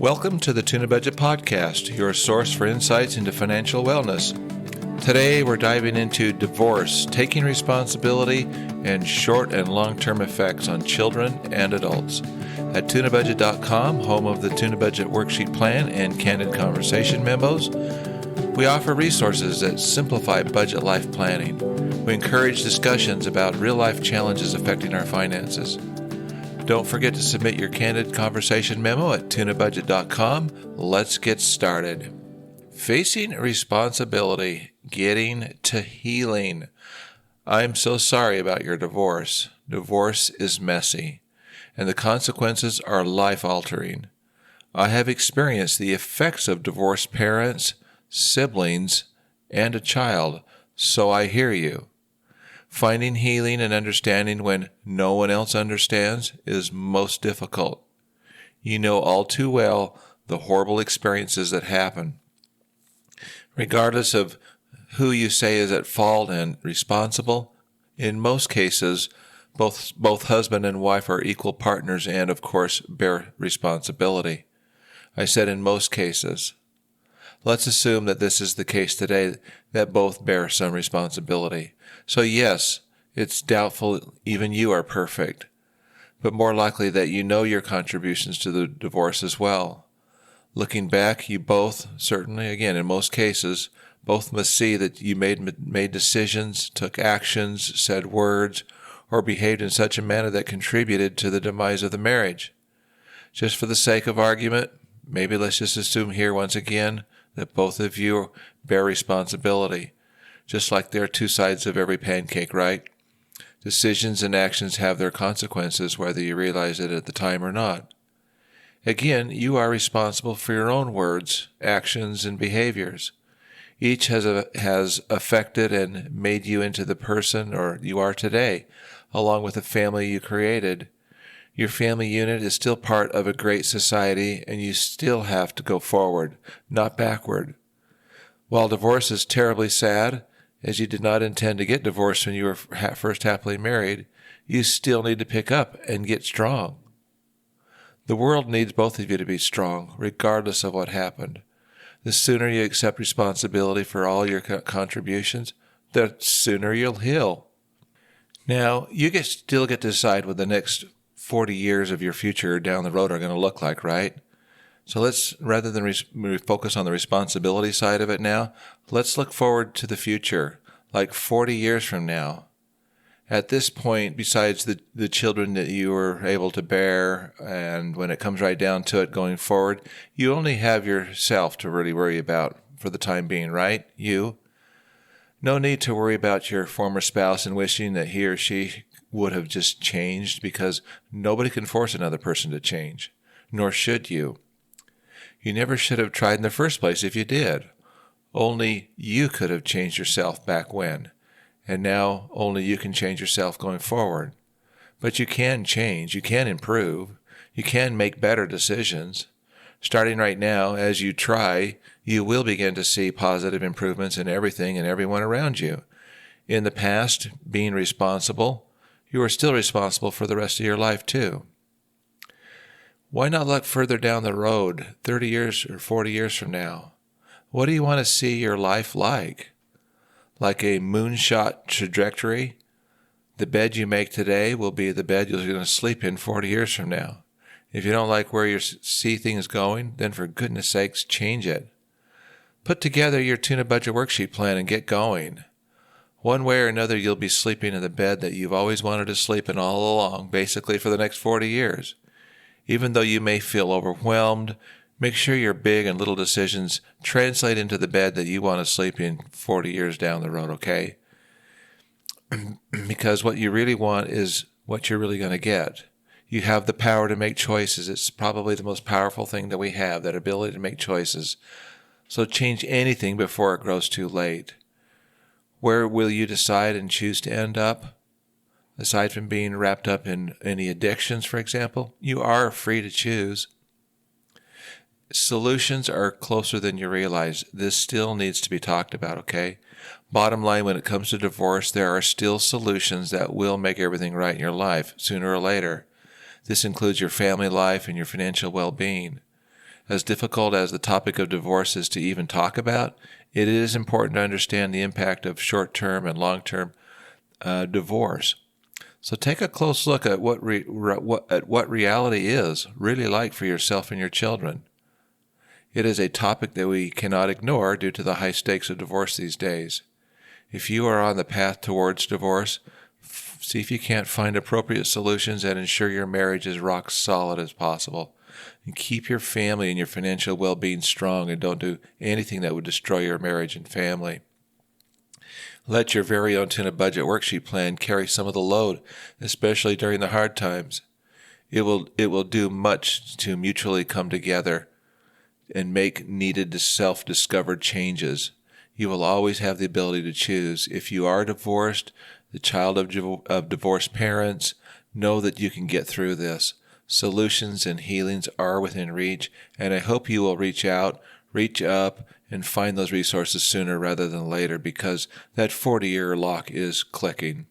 Welcome to the Tunabudget podcast, your source for insights into financial wellness. Today we're diving into divorce, taking responsibility, and short and long-term effects on children and adults. At Tunabudget.com, home of the Tunabudget worksheet plan and candid conversation memos, we offer resources that simplify budget life planning. We encourage discussions about real-life challenges affecting our finances. Don't forget to submit your candid conversation memo at Tunabudget.com. Let's get started. Facing responsibility, getting to healing. I'm so sorry about your divorce. Divorce is messy, and the consequences are life-altering. I have experienced the effects of divorced parents, siblings, and a child, so I hear you. Finding healing and understanding when no one else understands is most difficult. You know all too well the horrible experiences that happen. Regardless of who you say is at fault and responsible, in most cases, both husband and wife are equal partners and, of course, bear responsibility. I said in most cases. Let's assume that this is the case today, that both bear some responsibility. So yes, it's doubtful even you are perfect, but more likely that you know your contributions to the divorce as well. Looking back, you both, certainly again in most cases, both must see that you made decisions, took actions, said words, or behaved in such a manner that contributed to the demise of the marriage. Just for the sake of argument, maybe let's just assume here once again that both of you bear responsibility, just like there are two sides of every pancake, right? Decisions and actions have their consequences, whether you realize it at the time or not. Again, you are responsible for your own words, actions, and behaviors. Each has affected and made you into the person or you are today, along with the family you created. Your family unit is still part of a great society, and you still have to go forward, not backward. While divorce is terribly sad, as you did not intend to get divorced when you were first happily married, you still need to pick up and get strong. The world needs both of you to be strong, regardless of what happened. The sooner you accept responsibility for all your contributions, the sooner you'll heal. Now, you still get to decide what the next 40 years of your future down the road are going to look like, right? So let's, rather than focus on the responsibility side of it now, let's look forward to the future, like 40 years from now. At this point, besides the children that you were able to bear, and when it comes right down to it going forward, you only have yourself to really worry about for the time being, right? You. No need to worry about your former spouse and wishing that he or she would have just changed, because nobody can force another person to change, nor should you. You never should have tried in the first place if you did. Only you could have changed yourself back when, and now only you can change yourself going forward. But you can change, you can improve, you can make better decisions. Starting right now, as you try, you will begin to see positive improvements in everything and everyone around you. In the past, being responsible, you are still responsible for the rest of your life too. Why not look further down the road, 30 years or 40 years from now? What do you want to see your life like? Like a moonshot trajectory? The bed you make today will be the bed you're going to sleep in 40 years from now. If you don't like where you see things going, then for goodness sakes, change it. Put together your Tunabudget worksheet plan and get going. One way or another, you'll be sleeping in the bed that you've always wanted to sleep in all along, basically for the next 40 years. Even though you may feel overwhelmed, make sure your big and little decisions translate into the bed that you want to sleep in 40 years down the road, okay? Because what you really want is what you're really going to get. You have the power to make choices. It's probably the most powerful thing that we have, that ability to make choices. So change anything before it grows too late. Where will you decide and choose to end up? Aside from being wrapped up in any addictions, for example, you are free to choose. Solutions are closer than you realize. This still needs to be talked about, okay? Bottom line, when it comes to divorce, there are still solutions that will make everything right in your life, sooner or later. This includes your family life and your financial well-being. As difficult as the topic of divorce is to even talk about, it is important to understand the impact of short-term and long-term divorce. So take a close look at what reality is really like for yourself and your children. It is a topic that we cannot ignore due to the high stakes of divorce these days. If you are on the path towards divorce, see if you can't find appropriate solutions and ensure your marriage is rock solid as possible. And keep your family and your financial well-being strong, and don't do anything that would destroy your marriage and family. Let your very own Tunabudget worksheet plan carry some of the load, especially during the hard times. It will do much to mutually come together and make needed self-discovered changes. You will always have the ability to choose. If you are divorced, the child of divorced parents, know that you can get through this. Solutions and healings are within reach, and I hope you will reach out, reach up, and find those resources sooner rather than later, because that 40-year lock is clicking.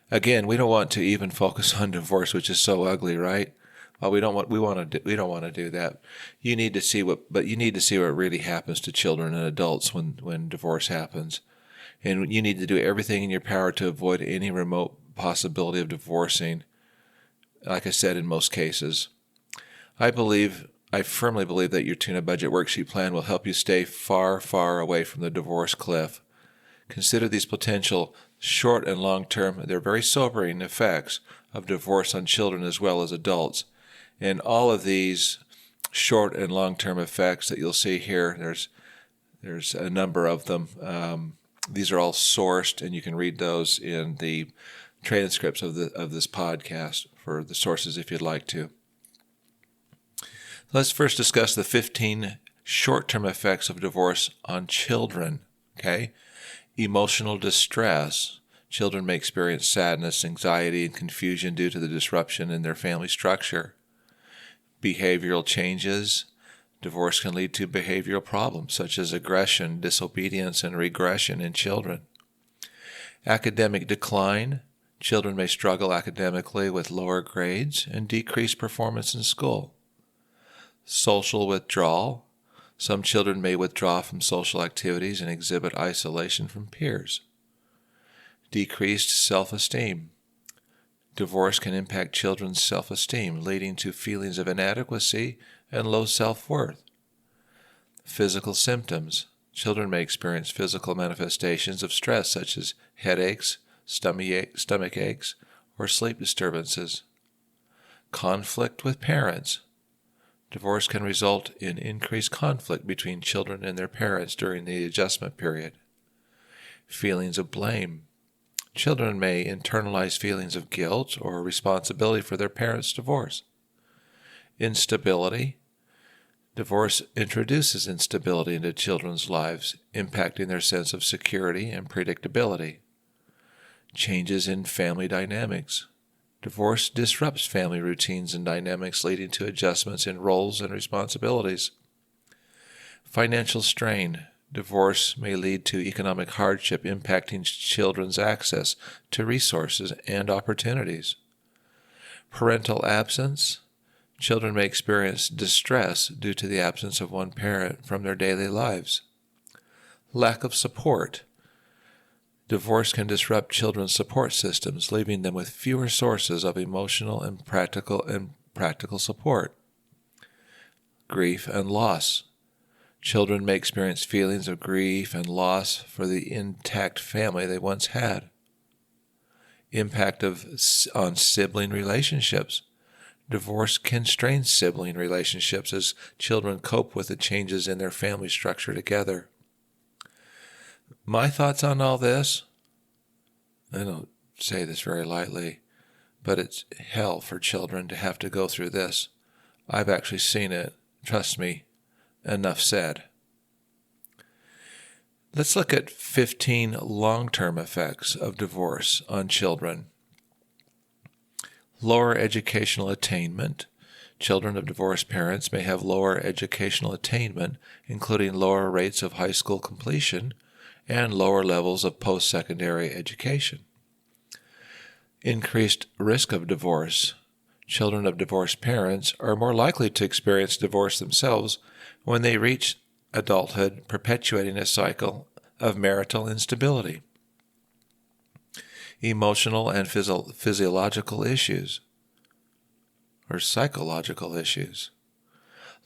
Again, we don't want to even focus on divorce, which is so ugly, right? Well, we don't want to do that. You need to see what really happens to children and adults when divorce happens. And you need to do everything in your power to avoid any remote possibility of divorcing, like I said, in most cases. I firmly believe that your Tunabudget worksheet plan will help you stay far, far away from the divorce cliff. Consider these potential short and long-term, they're very sobering effects of divorce on children as well as adults. And all of these short and long-term effects that you'll see here, there's a number of them. These are all sourced, and you can read those in the transcripts of this podcast for the sources if you'd like to. Let's first discuss the 15 short-term effects of divorce on children. Okay? Emotional distress. Children may experience sadness, anxiety, and confusion due to the disruption in their family structure. Behavioral changes. Divorce can lead to behavioral problems such as aggression, disobedience, and regression in children. Academic decline. Children may struggle academically with lower grades and decreased performance in school. Social withdrawal. Some children may withdraw from social activities and exhibit isolation from peers. Decreased self-esteem. Divorce can impact children's self-esteem, leading to feelings of inadequacy and low self-worth. Physical symptoms. Children may experience physical manifestations of stress such as headaches, stomach aches, or sleep disturbances. Conflict with parents. Divorce can result in increased conflict between children and their parents during the adjustment period. Feelings of blame. Children may internalize feelings of guilt or responsibility for their parents' divorce. Instability. Divorce introduces instability into children's lives, impacting their sense of security and predictability. Changes in family dynamics. Divorce disrupts family routines and dynamics, leading to adjustments in roles and responsibilities. Financial strain. Divorce may lead to economic hardship, impacting children's access to resources and opportunities. Parental absence. Children may experience distress due to the absence of one parent from their daily lives. Lack of support. Divorce can disrupt children's support systems, leaving them with fewer sources of emotional and practical support. Grief and loss. Children may experience feelings of grief and loss for the intact family they once had. Impact on sibling relationships. Divorce can strain sibling relationships as children cope with the changes in their family structure together. My thoughts on all this? I don't say this very lightly, but it's hell for children to have to go through this. I've actually seen it. Trust me. Enough said. Let's look at 15 long-term effects of divorce on children. Lower educational attainment. Children of divorced parents may have lower educational attainment, including lower rates of high school completion and lower levels of post-secondary education. Increased risk of divorce. Children of divorced parents are more likely to experience divorce themselves when they reach adulthood, perpetuating a cycle of marital instability. Emotional and physiological issues or psychological issues.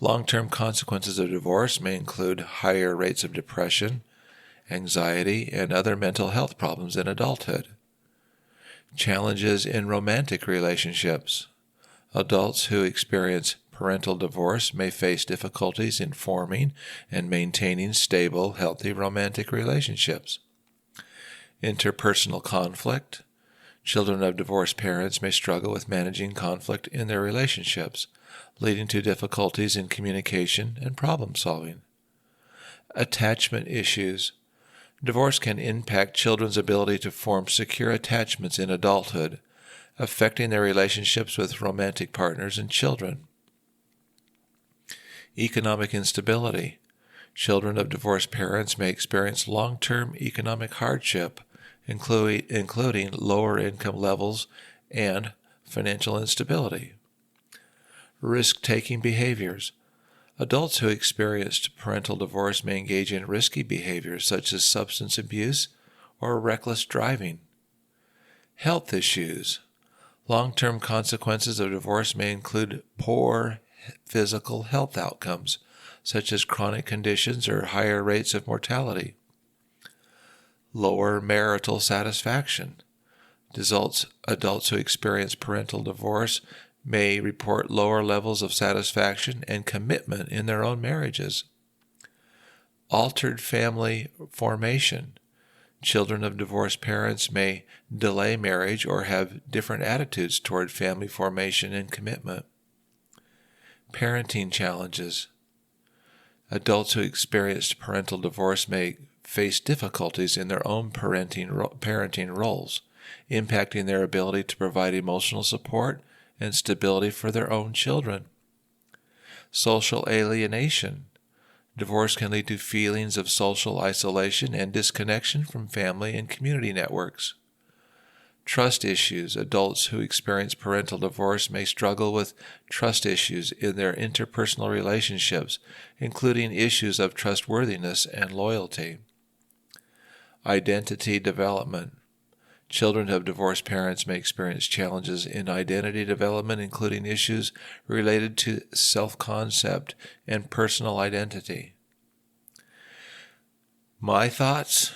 Long-term consequences of divorce may include higher rates of depression, anxiety, and other mental health problems in adulthood. Challenges in romantic relationships. Adults who experience parental divorce may face difficulties in forming and maintaining stable, healthy romantic relationships. Interpersonal conflict. Children of divorced parents may struggle with managing conflict in their relationships, leading to difficulties in communication and problem solving. Attachment issues. Divorce can impact children's ability to form secure attachments in adulthood, affecting their relationships with romantic partners and children. Economic instability. Children of divorced parents may experience long-term economic hardship, including lower income levels and financial instability. Risk-taking behaviors. Adults who experienced parental divorce may engage in risky behaviors such as substance abuse or reckless driving. Health issues. Long-term consequences of divorce may include poor physical health outcomes, such as chronic conditions or higher rates of mortality. Lower marital satisfaction. Adults who experience parental divorce may report lower levels of satisfaction and commitment in their own marriages. Altered family formation. Children of divorced parents may delay marriage or have different attitudes toward family formation and commitment. Parenting challenges. Adults who experienced parental divorce may face difficulties in their own parenting roles, impacting their ability to provide emotional support and stability for their own children. Social alienation. Divorce can lead to feelings of social isolation and disconnection from family and community networks. Trust issues. Adults who experience parental divorce may struggle with trust issues in their interpersonal relationships, including issues of trustworthiness and loyalty. Identity development. Children of divorced parents may experience challenges in identity development, including issues related to self-concept and personal identity. My thoughts?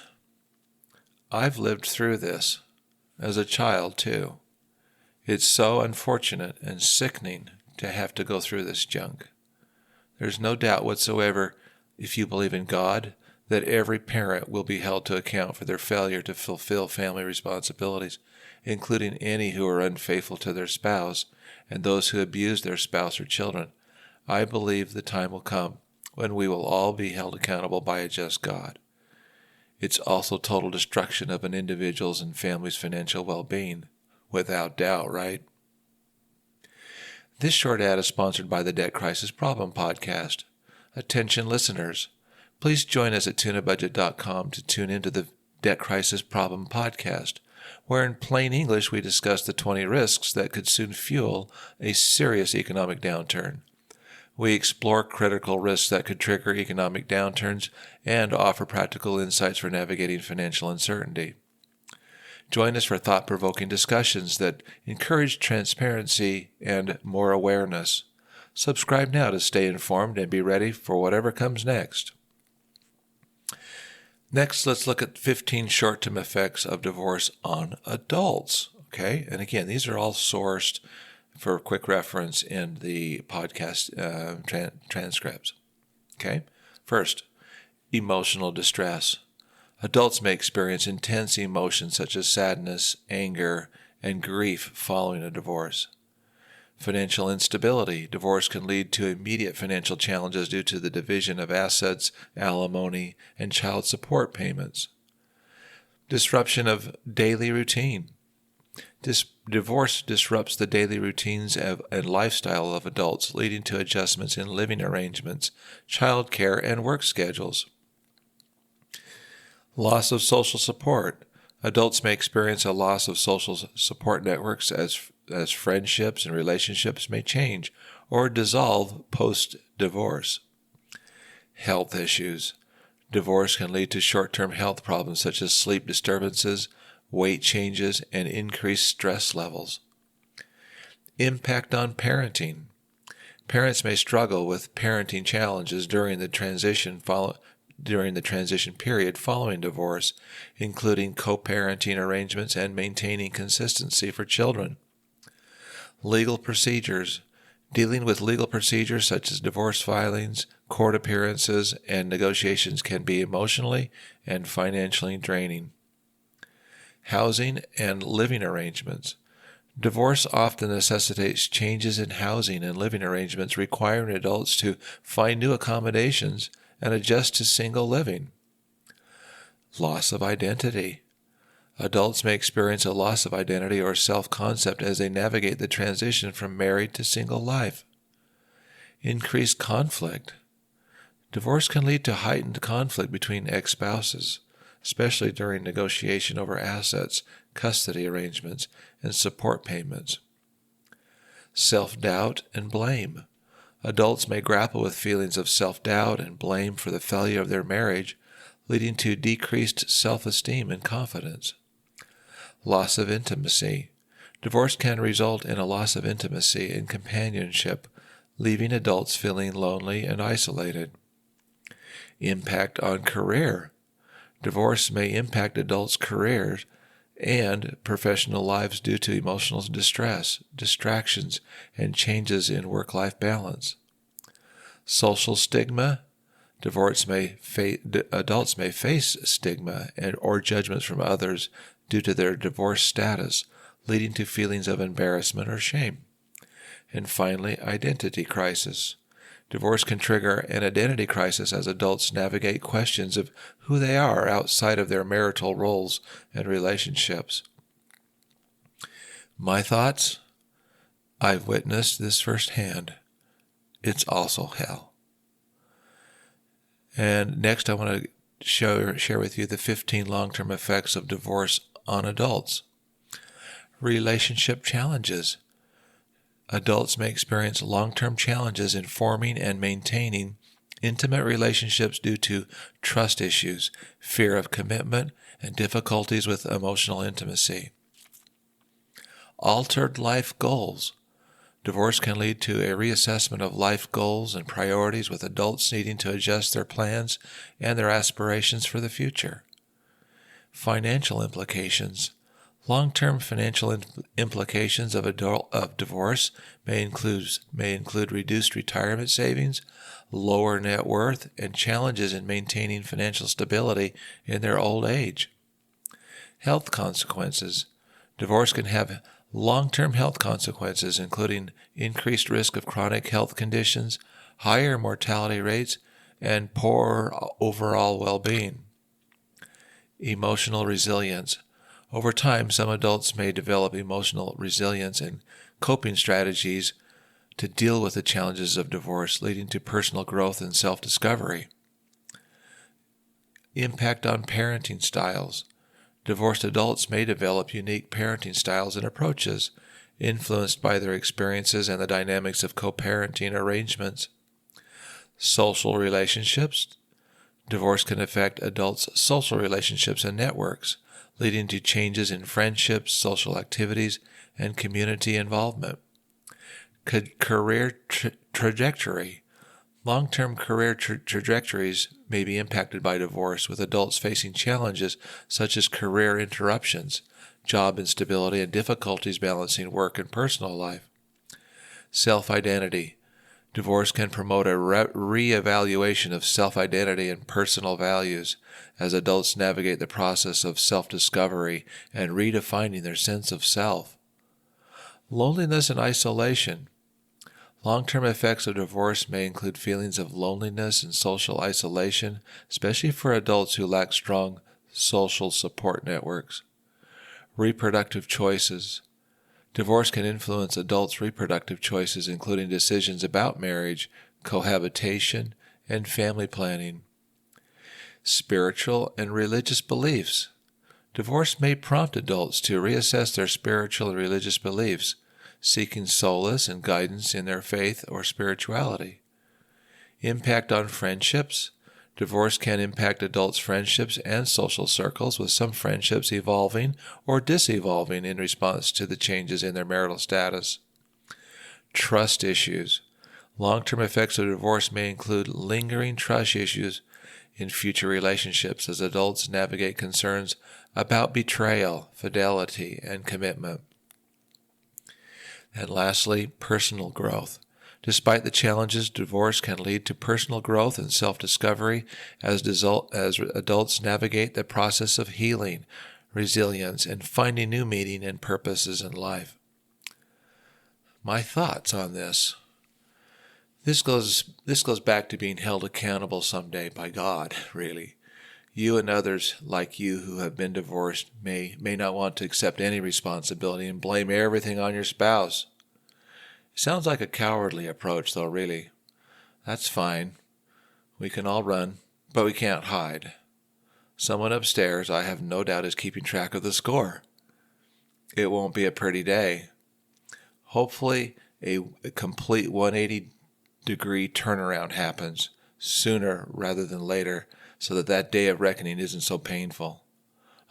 I've lived through this as a child, too. It's so unfortunate and sickening to have to go through this junk. There's no doubt whatsoever, if you believe in God, that every parent will be held to account for their failure to fulfill family responsibilities, including any who are unfaithful to their spouse and those who abuse their spouse or children. I believe the time will come when we will all be held accountable by a just God. It's also total destruction of an individual's and family's financial well-being, without doubt, right? This short ad is sponsored by the Debt Crisis Problem Podcast. Attention listeners, please join us at Tunabudget.com to tune into the Debt Crisis Problem Podcast, where in plain English we discuss the 20 risks that could soon fuel a serious economic downturn. We explore critical risks that could trigger economic downturns and offer practical insights for navigating financial uncertainty. Join us for thought-provoking discussions that encourage transparency and more awareness. Subscribe now to stay informed and be ready for whatever comes next. Next, let's look at 15 short-term effects of divorce on adults. Okay, and again, these are all sourced for quick reference in the podcast transcripts. Okay, first, emotional distress. Adults may experience intense emotions such as sadness, anger, and grief following a divorce. Financial instability. Divorce can lead to immediate financial challenges due to the division of assets, alimony, and child support payments. Disruption of daily routine. Divorce disrupts the daily routines and lifestyle of adults, leading to adjustments in living arrangements, child care, and work schedules. Loss of social support. Adults may experience a loss of social support networks as as friendships and relationships may change or dissolve post-divorce. Health issues. Divorce can lead to short-term health problems such as sleep disturbances, weight changes, and increased stress levels. Impact on parenting. Parents may struggle with parenting challenges during the transition period following divorce, including co-parenting arrangements and maintaining consistency for children. Legal procedures. Dealing with legal procedures such as divorce filings, court appearances, and negotiations can be emotionally and financially draining. Housing and living arrangements. Divorce often necessitates changes in housing and living arrangements, requiring adults to find new accommodations and adjust to single living. Loss of identity. Adults may experience a loss of identity or self-concept as they navigate the transition from married to single life. Increased conflict. Divorce can lead to heightened conflict between ex-spouses, especially during negotiation over assets, custody arrangements, and support payments. Self-doubt and blame. Adults may grapple with feelings of self-doubt and blame for the failure of their marriage, leading to decreased self-esteem and confidence. Loss of intimacy. Divorce can result in a loss of intimacy and companionship, leaving adults feeling lonely and isolated. Impact on career. Divorce may impact adults' careers and professional lives due to emotional distress, distractions, and changes in work-life balance. Social stigma. Adults may face stigma or judgments from others due to their divorce status, leading to feelings of embarrassment or shame. And finally, identity crisis. Divorce can trigger an identity crisis as adults navigate questions of who they are outside of their marital roles and relationships. My thoughts? I've witnessed this firsthand. It's also hell. And next I want to share with you the 15 long-term effects of divorce on adults. Relationship challenges. Adults may experience long-term challenges in forming and maintaining intimate relationships due to trust issues, fear of commitment, and difficulties with emotional intimacy. Altered life goals. Divorce can lead to a reassessment of life goals and priorities, with adults needing to adjust their plans and their aspirations for the future. Financial implications. Long-term financial implications of divorce may include reduced retirement savings, lower net worth, and challenges in maintaining financial stability in their old age. Health consequences. Divorce can have long-term health consequences, including increased risk of chronic health conditions, higher mortality rates, and poor overall well-being. Emotional resilience. Over time, some adults may develop emotional resilience and coping strategies to deal with the challenges of divorce, leading to personal growth and self-discovery. Impact on parenting styles. Divorced adults may develop unique parenting styles and approaches, influenced by their experiences and the dynamics of co-parenting arrangements. Social relationships. Divorce can affect adults' social relationships and networks, leading to changes in friendships, social activities, and community involvement. Career trajectory. Long-term career trajectories may be impacted by divorce, with adults facing challenges such as career interruptions, job instability, and difficulties balancing work and personal life. Self-identity. Divorce can promote a re-evaluation of self-identity and personal values as adults navigate the process of self-discovery and redefining their sense of self. Loneliness and isolation. Long-term effects of divorce may include feelings of loneliness and social isolation, especially for adults who lack strong social support networks. Reproductive choices. Divorce can influence adults' reproductive choices, including decisions about marriage, cohabitation, and family planning. Spiritual and religious beliefs. Divorce may prompt adults to reassess their spiritual and religious beliefs, seeking solace and guidance in their faith or spirituality. Impact on friendships. Divorce can impact adults' friendships and social circles, with some friendships evolving or disevolving in response to the changes in their marital status. Trust issues. Long-term effects of divorce may include lingering trust issues in future relationships as adults navigate concerns about betrayal, fidelity, and commitment. And lastly, personal growth. Despite the challenges, divorce can lead to personal growth and self-discovery as adults navigate the process of healing, resilience, and finding new meaning and purposes in life. My thoughts on this. This goes back to being held accountable someday by God, really. You and others like you who have been divorced may not want to accept any responsibility and blame everything on your spouse. It sounds like a cowardly approach, though, really. That's fine. We can all run, but we can't hide. Someone upstairs, I have no doubt, is keeping track of the score. It won't be a pretty day. Hopefully, a complete 180-degree turnaround happens sooner rather than later, so that day of reckoning isn't so painful.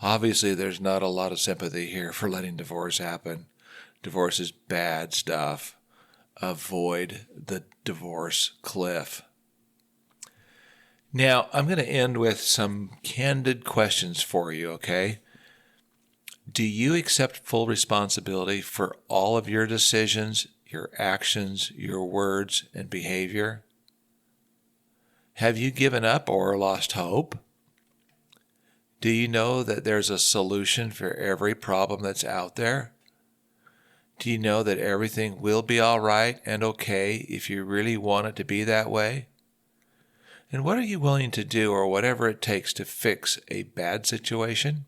Obviously, there's not a lot of sympathy here for letting divorce happen. Divorce is bad stuff. Avoid the divorce cliff. Now, I'm going to end with some candid questions for you, okay? Do you accept full responsibility for all of your decisions, your actions, your words, and behavior? Have you given up or lost hope? Do you know that there's a solution for every problem that's out there? Do you know that everything will be all right and okay if you really want it to be that way? And what are you willing to do, or whatever it takes, to fix a bad situation?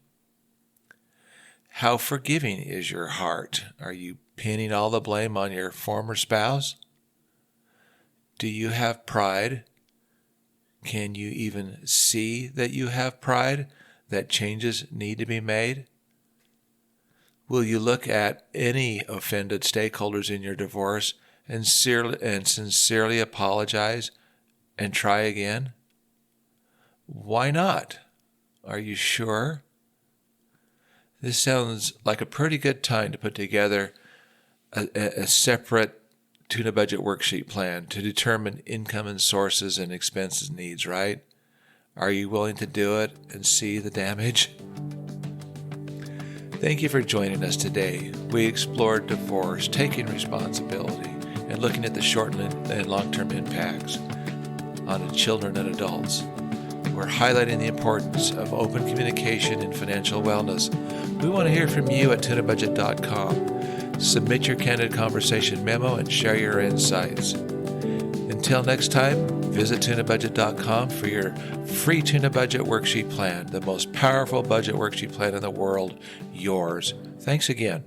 How forgiving is your heart? Are you pinning all the blame on your former spouse? Do you have pride? Can you even see that you have pride, that changes need to be made? Will you look at any offended stakeholders in your divorce and sincerely apologize and try again? Why not? Are you sure? This sounds like a pretty good time to put together a separate Tunabudget worksheet plan to determine income and sources and expenses needs, right? Are you willing to do it and see the damage? Thank you for joining us today. We explored divorce, taking responsibility, and looking at the short and long-term impacts on children and adults. We're highlighting the importance of open communication and financial wellness. We want to hear from you at Tunabudget.com. Submit your candid conversation memo and share your insights. Until next time, visit Tunabudget.com for your free Tunabudget worksheet plan, the most powerful budget worksheet plan in the world, yours. Thanks again.